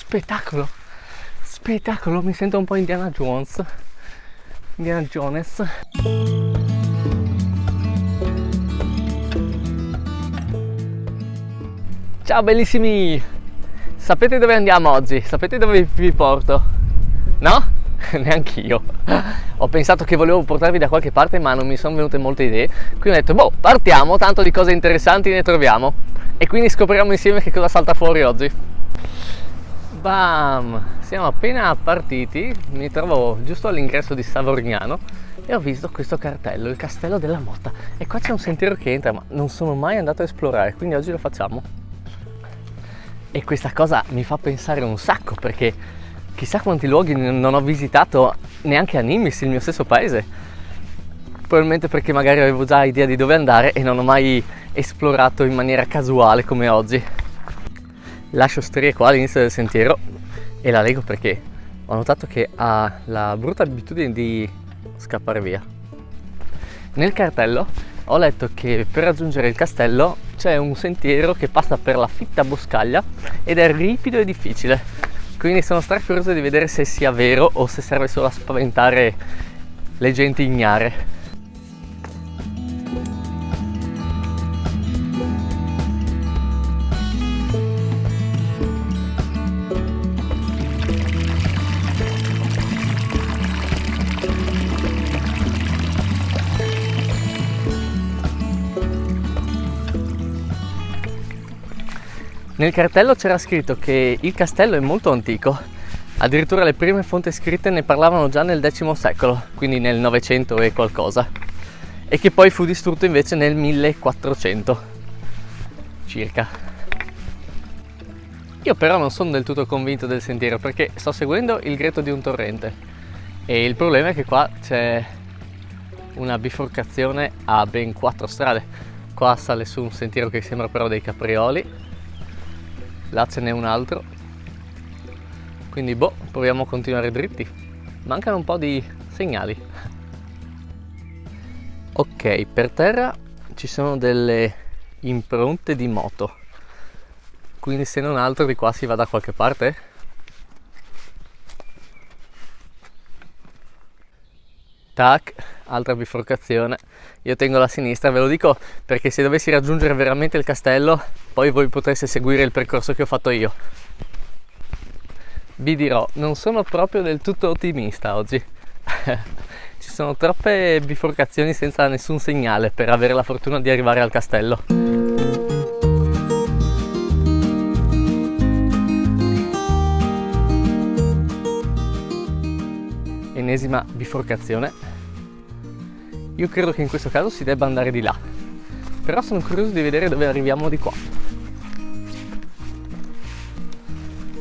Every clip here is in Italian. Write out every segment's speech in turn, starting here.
spettacolo! Spettacolo, mi sento un po' Indiana Jones. Indiana Jones. Ciao bellissimi! Sapete dove andiamo oggi? Sapete dove vi porto? No? Neanch'io. Ho pensato che volevo portarvi da qualche parte, ma non mi sono venute molte idee. Quindi ho detto, boh, partiamo, tanto di cose interessanti ne troviamo. E quindi scopriamo insieme che cosa salta fuori oggi. Bam! Siamo appena partiti, mi trovo giusto all'ingresso di Savognano e ho visto questo cartello, il Castello della Motta. E qua c'è un sentiero che entra, ma non sono mai andato a esplorare, quindi oggi lo facciamo. E questa cosa mi fa pensare un sacco, perché chissà quanti luoghi non ho visitato neanche a Nimis, il mio stesso paese. Probabilmente perché magari avevo già idea di dove andare e non ho mai esplorato in maniera casuale come oggi. Lascio strie qua all'inizio del sentiero e la leggo perché ho notato che ha la brutta abitudine di scappare via. Nel cartello ho letto che per raggiungere il castello c'è un sentiero che passa per la fitta boscaglia ed è ripido e difficile, quindi sono curioso di vedere se sia vero o se serve solo a spaventare le genti ignare. Nel cartello c'era scritto che il castello è molto antico, addirittura le prime fonti scritte ne parlavano già nel X secolo, quindi nel 900 e qualcosa, e che poi fu distrutto invece nel 1400 circa. Io però non sono del tutto convinto del sentiero perché sto seguendo il greto di un torrente e il problema è che qua c'è una biforcazione a ben 4 strade. Qua sale su un sentiero che sembra però dei caprioli, là ce n'è un altro, quindi boh, proviamo a continuare dritti. Mancano un po' di segnali. Ok, per terra ci sono delle impronte di moto, quindi se non altro di qua si va da qualche parte. Tac, altra biforcazione. Io tengo la sinistra, ve lo dico perché se dovessi raggiungere veramente il castello poi voi potreste seguire il percorso che ho fatto io. Vi dirò, non sono proprio del tutto ottimista oggi. Ci sono troppe biforcazioni senza nessun segnale per avere la fortuna di arrivare al castello. Ennesima biforcazione. Io credo che in questo caso si debba andare di là, però sono curioso di vedere dove arriviamo di qua.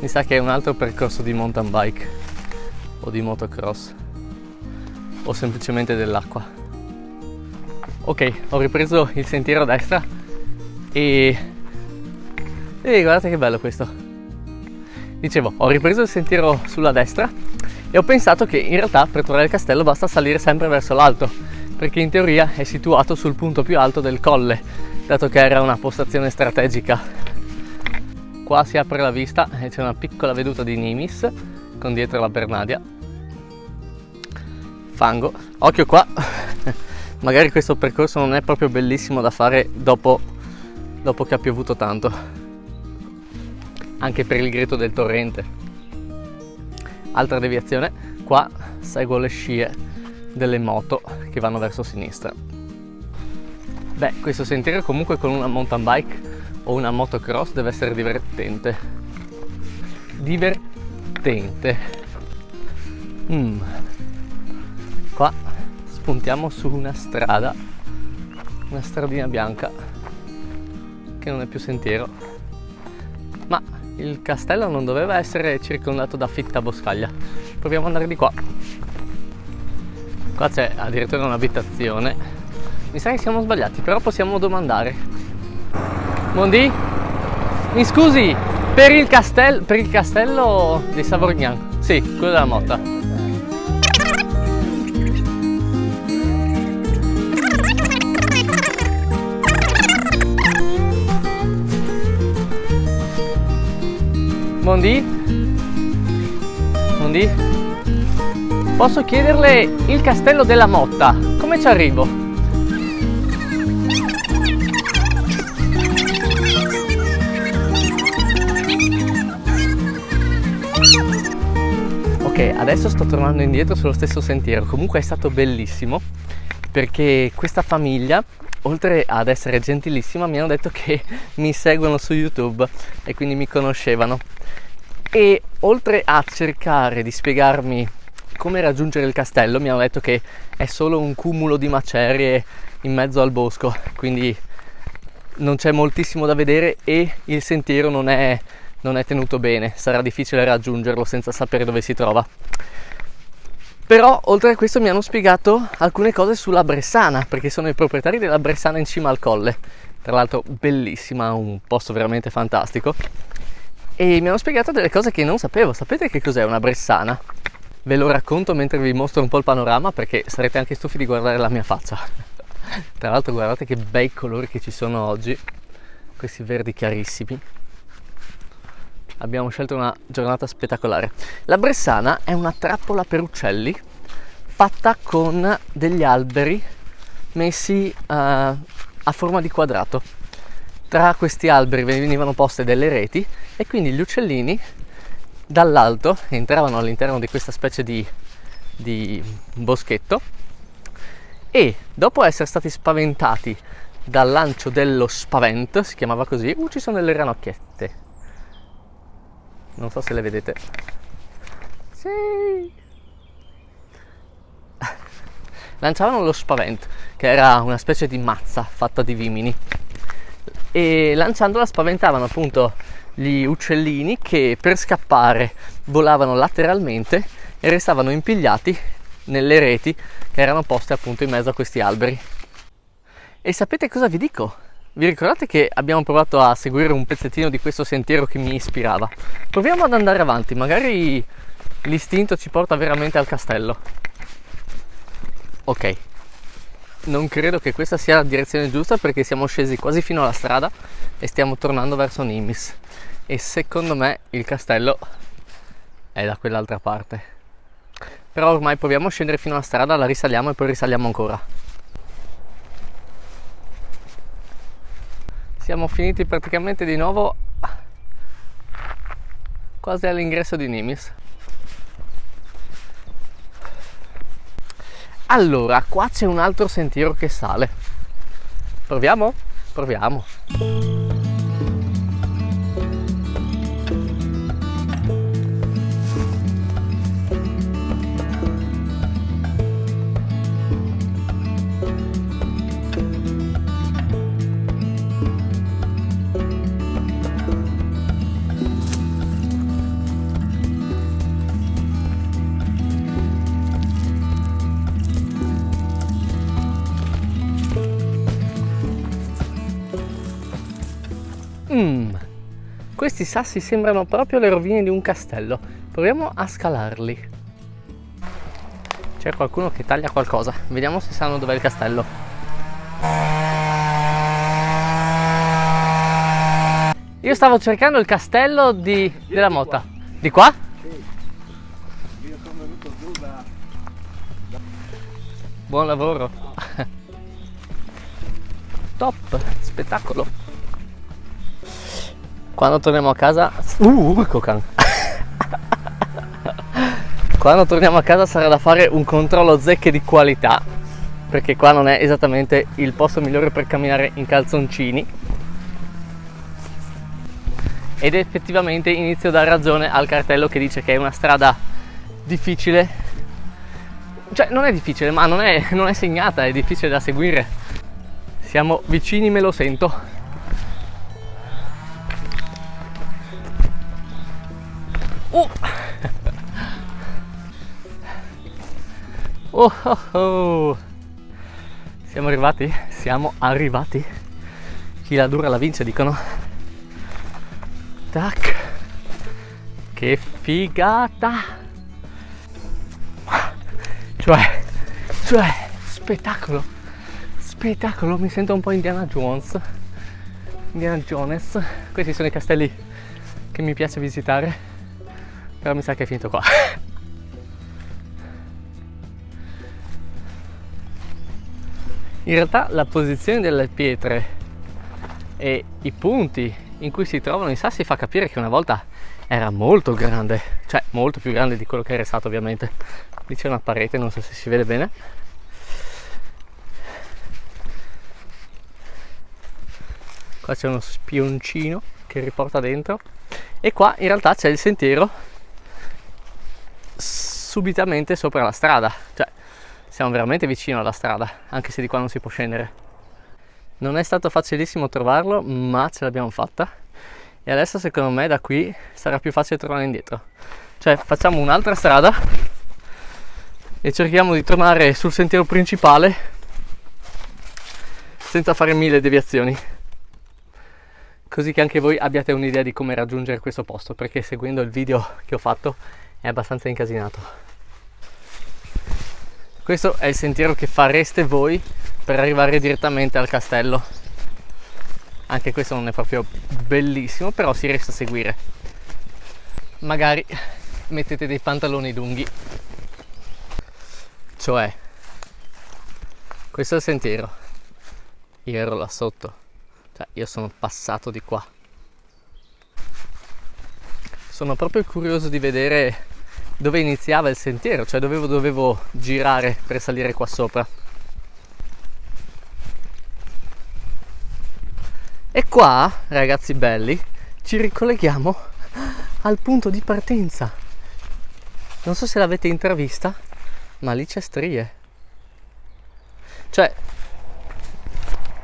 Mi sa che è un altro percorso di mountain bike o di motocross o semplicemente dell'acqua. Ok, ho ripreso il sentiero a destra e guardate che bello questo. Dicevo, ho ripreso il sentiero sulla destra e ho pensato che in realtà per trovare il castello basta salire sempre verso l'alto, perché in teoria è situato sul punto più alto del colle, dato che era una postazione strategica. Qua si apre la vista e c'è una piccola veduta di Nimis con dietro la Bernadia. Fango, occhio qua, magari questo percorso non è proprio bellissimo da fare dopo che ha piovuto tanto, anche per il greto del torrente. Altra deviazione, qua seguo le scie delle moto che vanno verso sinistra. Beh, questo sentiero comunque con una mountain bike o una motocross deve essere divertente. Qua spuntiamo su una strada, una stradina bianca che non è più sentiero, ma il castello non doveva essere circondato da fitta boscaglia. Proviamo ad andare di qua. Qua c'è addirittura un'abitazione. Mi sa che siamo sbagliati, però possiamo domandare. Mondi? Mi scusi, per il castello di Savognano? Sì, quello della Motta. Mondi? quindi posso chiederle il castello della Motta, come ci arrivo? Ok, adesso sto tornando indietro sullo stesso sentiero. Comunque è stato bellissimo perché questa famiglia, oltre ad essere gentilissima, mi hanno detto che mi seguono su YouTube e quindi mi conoscevano. E oltre a cercare di spiegarmi come raggiungere il castello, mi hanno detto che è solo un cumulo di macerie in mezzo al bosco, quindi non c'è moltissimo da vedere e il sentiero non è tenuto bene, sarà difficile raggiungerlo senza sapere dove si trova. Però oltre a questo mi hanno spiegato alcune cose sulla Bressana, perché sono i proprietari della Bressana in cima al colle, tra l'altro bellissima, un posto veramente fantastico, e mi hanno spiegato delle cose che non sapevo. Sapete che cos'è una Bressana? Ve lo racconto mentre vi mostro un po' il panorama, perché sarete anche stufi di guardare la mia faccia. Tra l'altro guardate che bei colori che ci sono oggi, questi verdi chiarissimi. Abbiamo scelto una giornata spettacolare. La Bressana è una trappola per uccelli fatta con degli alberi messi a forma di quadrato. Tra questi alberi venivano poste delle reti e quindi gli uccellini dall'alto entravano all'interno di questa specie di boschetto e dopo essere stati spaventati dal lancio dello spavent, si chiamava così, ci sono delle ranocchiette. Non so se le vedete. Sì. Lanciavano lo spavent, che era una specie di mazza fatta di vimini, e lanciandola spaventavano appunto gli uccellini che per scappare volavano lateralmente e restavano impigliati nelle reti che erano poste appunto in mezzo a questi alberi. E sapete cosa vi dico? Vi ricordate che abbiamo provato a seguire un pezzettino di questo sentiero che mi ispirava? Proviamo ad andare avanti, magari l'istinto ci porta veramente al castello. Ok, non credo che questa sia la direzione giusta perché siamo scesi quasi fino alla strada e stiamo tornando verso Nimis. E secondo me il castello è da quell'altra parte. Però ormai proviamo a scendere fino alla strada, la risaliamo e poi risaliamo ancora. Siamo finiti praticamente di nuovo quasi all'ingresso di Nimis. Allora, qua c'è un altro sentiero che sale. Proviamo? Proviamo. Questi sassi sembrano proprio le rovine di un castello. Proviamo a scalarli. C'è qualcuno che taglia qualcosa. Vediamo se sanno dov'è il castello. Io stavo cercando il castello della Motta. Di qua? Sì. Io sono venuto giù da... Buon lavoro. Top, spettacolo. Quando torniamo a casa... Cocan. Quando torniamo a casa sarà da fare un controllo zecche di qualità, perché qua non è esattamente il posto migliore per camminare in calzoncini. Ed effettivamente inizio a dare ragione al cartello che dice che è una strada difficile. Cioè non è difficile, ma non è segnata, è difficile da seguire. Siamo vicini, me lo sento. Oh. Siamo arrivati? Siamo arrivati. Chi la dura la vince, dicono. Tac. Che figata. Cioè, spettacolo. Spettacolo, mi sento un po' Indiana Jones. Questi sono i castelli che mi piace visitare. Però mi sa che è finito qua. In realtà la posizione delle pietre e i punti in cui si trovano i sassi fa capire che una volta era molto grande, cioè molto più grande di quello che era stato ovviamente. Lì c'è una parete, non so se si vede bene. Qua c'è uno spioncino che riporta dentro e qua in realtà c'è il sentiero subitamente sopra la strada, cioè siamo veramente vicino alla strada, anche se di qua non si può scendere. Non è stato facilissimo trovarlo, ma ce l'abbiamo fatta e adesso secondo me da qui sarà più facile tornare indietro. Cioè facciamo un'altra strada e cerchiamo di tornare sul sentiero principale senza fare 1000 deviazioni, così che anche voi abbiate un'idea di come raggiungere questo posto, perché seguendo il video che ho fatto è abbastanza incasinato. Questo è il sentiero che fareste voi per arrivare direttamente al castello. Anche questo non è proprio bellissimo, però si riesce a seguire. Magari mettete dei pantaloni lunghi. Cioè, questo è il sentiero. Io ero là sotto, cioè io sono passato di qua. Sono proprio curioso di vedere dove iniziava il sentiero, cioè dove dovevo girare per salire qua sopra. E qua, ragazzi belli, ci ricolleghiamo al punto di partenza. Non so se l'avete intravista, ma lì c'è Strie. Cioè,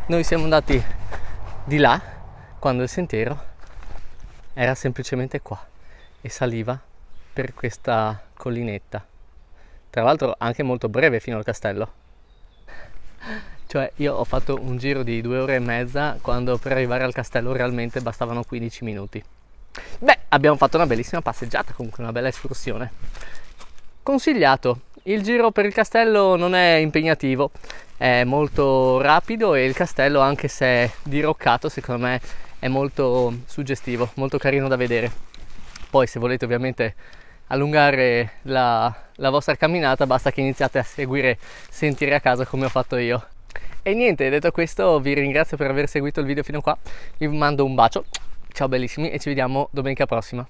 noi siamo andati di là quando il sentiero era semplicemente qua e saliva per questa collinetta, tra l'altro anche molto breve fino al castello. Cioè io ho fatto un giro di 2 ore e mezza quando per arrivare al castello realmente bastavano 15 minuti. Beh, abbiamo fatto una bellissima passeggiata, comunque una bella escursione. Consigliato. Il giro per il castello non è impegnativo, è molto rapido e il castello, anche se è diroccato, secondo me è molto suggestivo, molto carino da vedere. Poi se volete ovviamente allungare la vostra camminata basta che iniziate a seguire sentieri a caso come ho fatto io. E niente, detto questo vi ringrazio per aver seguito il video fino qua, vi mando un bacio, ciao bellissimi e ci vediamo domenica prossima.